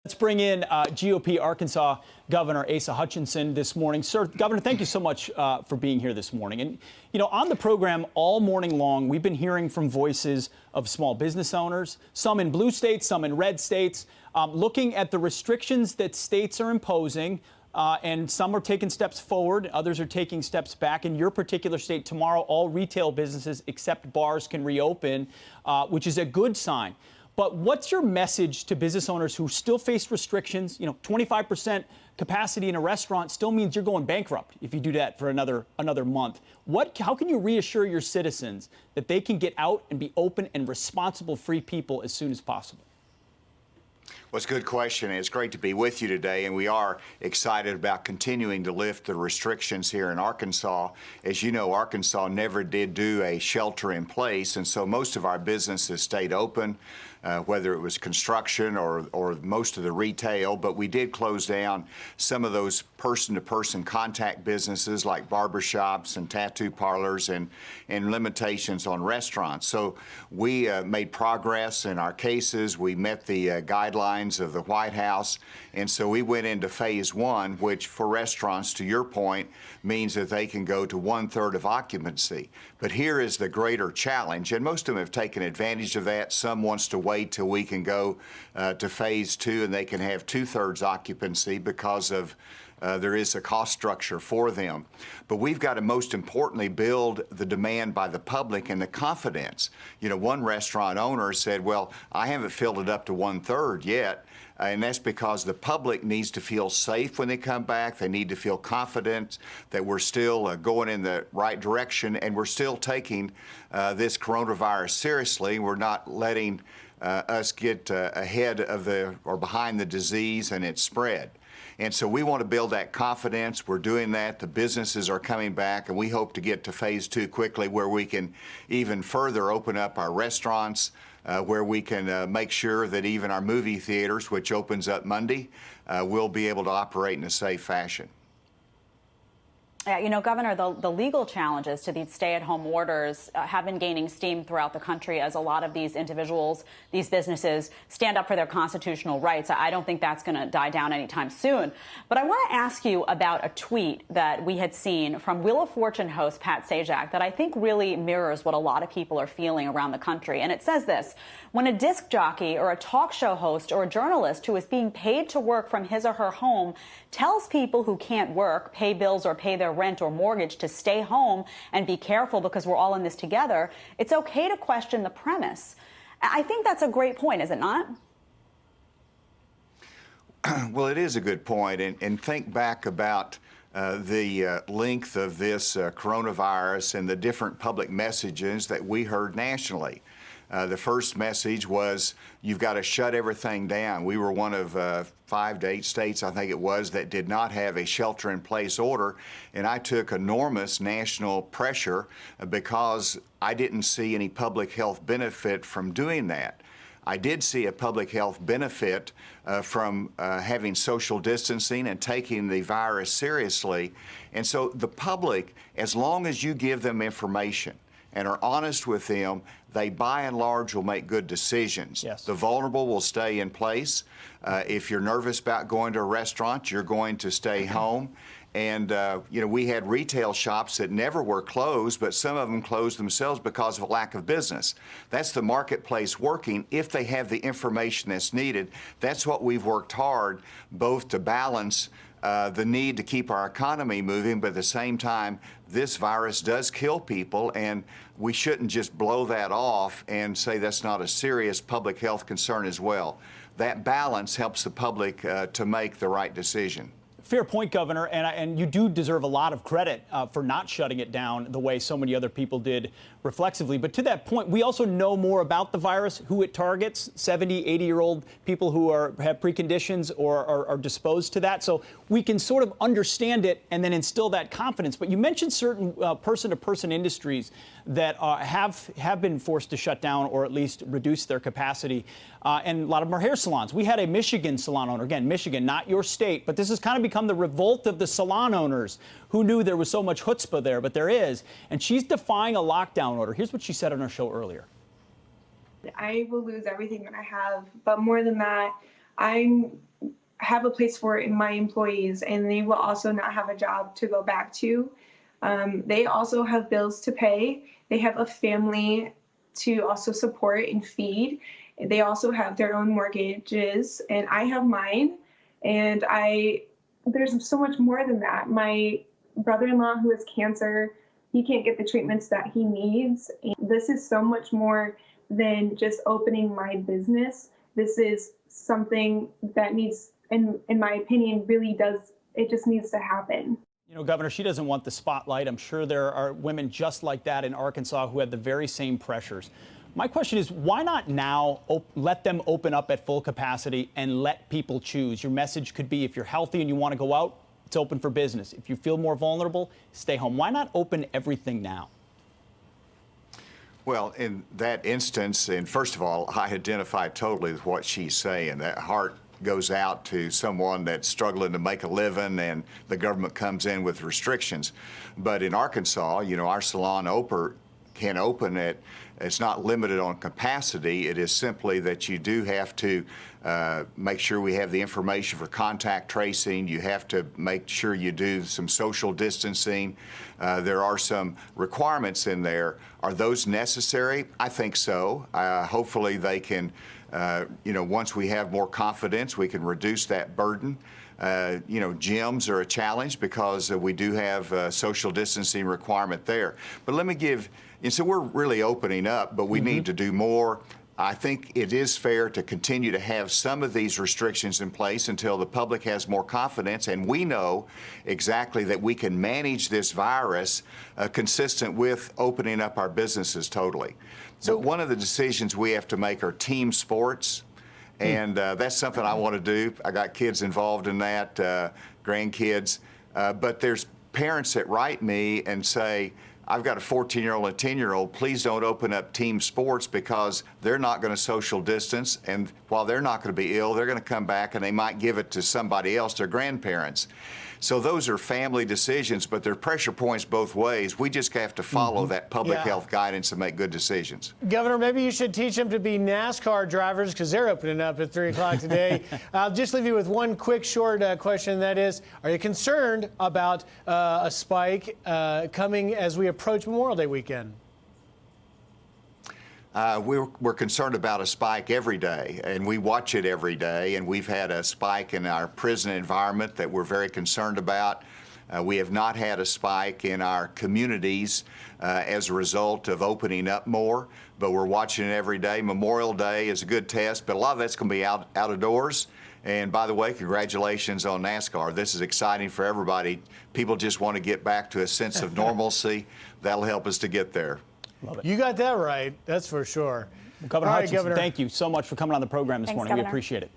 Let's bring in GOP Arkansas Governor Asa Hutchinson this morning. Sir, Governor, thank you so much for being here this morning. And, you know, on the program all morning long, we've been hearing from voices of small business owners, some in blue states, some in red states, looking at the restrictions that states are imposing. And some are taking steps forward, others are taking steps back. In your particular state, tomorrow, all retail businesses except bars can reopen, which is a good sign. But what's your message to business owners who still face restrictions? You know, 25% capacity in a restaurant still means you're going bankrupt if you do that for another month. How can you reassure your citizens that they can get out and be open and responsible, free people as soon as possible? Well, it's a good question, and it's great to be with you today, and we are excited about continuing to lift the restrictions here in Arkansas. As you know, Arkansas never did do a shelter in place, and so most of our businesses stayed open, whether it was construction or most of the retail, but we did close down some of those person-to-person contact businesses like barbershops and tattoo parlors and limitations on restaurants. So we made progress in our cases. We met the guidelines of the White House, and so we went into phase one, which for restaurants, to your point, means that they can go to 1/3 of occupancy. But here is the greater challenge, and most of them have taken advantage of that. Some wants to wait till we can go to phase two and they can have 2/3 occupancy because of there is a cost structure for them. But we've got to most importantly build the demand by the public and the confidence. You know, one restaurant owner said, well, I haven't filled it up to 1/3 yet. And that's because the public needs to feel safe when they come back. They need to feel confident that we're still going in the right direction and we're still taking this coronavirus seriously. We're not letting us get ahead of or behind the disease and its spread. And so we want to build that confidence. We're doing that. The businesses are coming back, and we hope to get to phase two quickly where we can even further open up our restaurants, where we can make sure that even our movie theaters, which opens up Monday, will be able to operate in a safe fashion. You know, Governor, the legal challenges to these stay-at-home orders have been gaining steam throughout the country as a lot of these individuals, these businesses, stand up for their constitutional rights. I don't think that's going to die down anytime soon. But I want to ask you about a tweet that we had seen from Wheel of Fortune host Pat Sajak that I think really mirrors what a lot of people are feeling around the country. And it says this: when a disc jockey or a talk show host or a journalist who is being paid to work from his or her home tells people who can't work, pay bills, or pay their rent or mortgage to stay home and be careful because we're all in this together, it's okay to question the premise. I think that's a great point, is it not? Well, it is a good point. And think back about the length of this coronavirus and the different public messages that we heard nationally. The first message was, you've got to shut everything down. We were one of 5 to 8 states, I think it was, that did not have a shelter-in-place order, and I took enormous national pressure because I didn't see any public health benefit from doing that. I did see a public health benefit from having social distancing and taking the virus seriously. And so the public, as long as you give them information and are honest with them, they by and large will make good decisions. Yes. The vulnerable will stay in place. If you're nervous about going to a restaurant, you're going to stay home. And, you know, we had retail shops that never were closed, but some of them closed themselves because of a lack of business. That's the marketplace working if they have the information that's needed. That's what we've worked hard both to balance the need to keep our economy moving, but at the same time, this virus does kill people, and we shouldn't just blow that off and say that's not a serious public health concern as well. That balance helps the public to make the right decision. Fair point, Governor, and you do deserve a lot of credit for not shutting it down the way so many other people did reflexively. But to that point, we also know more about the virus, who it targets, 70, 80-year-old people who have preconditions or are disposed to that. So we can sort of understand it and then instill that confidence. But you mentioned certain person-to-person industries that have been forced to shut down or at least reduce their capacity. And a lot of them are hair salons. We had a Michigan salon owner, again, Michigan, not your state, but this has kind of become the revolt of the salon owners. Who knew there was so much chutzpah there? But there is. And she's defying a lockdown order. Here's what she said on our show earlier. I will lose everything that I have, but more than that, I have a place for my employees, and they will also not have a job to go back to. They also have bills to pay. They have a family to also support and feed. They also have their own mortgages, and I have mine. And there's so much more than that. My brother-in-law who has cancer, he can't get the treatments that he needs. And this is so much more than just opening my business. This is something that needs, in my opinion, it just needs to happen. You know, Governor, she doesn't want the spotlight. I'm sure there are women just like that in Arkansas who have the very same pressures. My question is, why not now let them open up at full capacity and let people choose? Your message could be, if you're healthy and you want to go out, it's open for business. If you feel more vulnerable, stay home. Why not open everything now? Well, in that instance, and first of all, I identify totally with what she's saying. That heart goes out to someone that's struggling to make a living, and the government comes in with restrictions. But in Arkansas, you know, our salon can open it. It's not limited on capacity. It is simply that you do have to make sure we have the information for contact tracing. You have to make sure you do some social distancing. There are some requirements in there. Are those necessary? I think so. Hopefully they can, you know, once we have more confidence, we can reduce that burden. You know, gyms are a challenge because we do have a social distancing requirement there. But let me give, and so we're really opening up, but we need to do more. I think it is fair to continue to have some of these restrictions in place until the public has more confidence, and we know exactly that we can manage this virus consistent with opening up our businesses totally. So one of the decisions we have to make are team sports. And that's something I want to do. I got kids involved in that, grandkids. But there's parents that write me and say, I've got a 14-year-old and a 10-year-old. Please don't open up team sports because they're not going to social distance. And while they're not going to be ill, they're going to come back and they might give it to somebody else, their grandparents. So those are family decisions, but there are pressure points both ways. We just have to follow that public health guidance and make good decisions. Governor, maybe you should teach them to be NASCAR drivers because they're opening up at 3 o'clock today. I'll just leave you with one quick, short question, and that is, are you concerned about a spike coming as we approach Memorial Day weekend? We're concerned about a spike every day, and we watch it every day, and we've had a spike in our prison environment that we're very concerned about. We have not had a spike in our communities as a result of opening up more, but we're watching it every day. Memorial Day is a good test, but a lot of that's going to be out of doors. And by the way, congratulations on NASCAR. This is exciting for everybody. People just want to get back to a sense of normalcy. That'll help us to get there. Love it. You got that right. That's for sure. Governor All right, Hutchinson, Governor. thank you so much for coming on the program this morning. Governor. We appreciate it.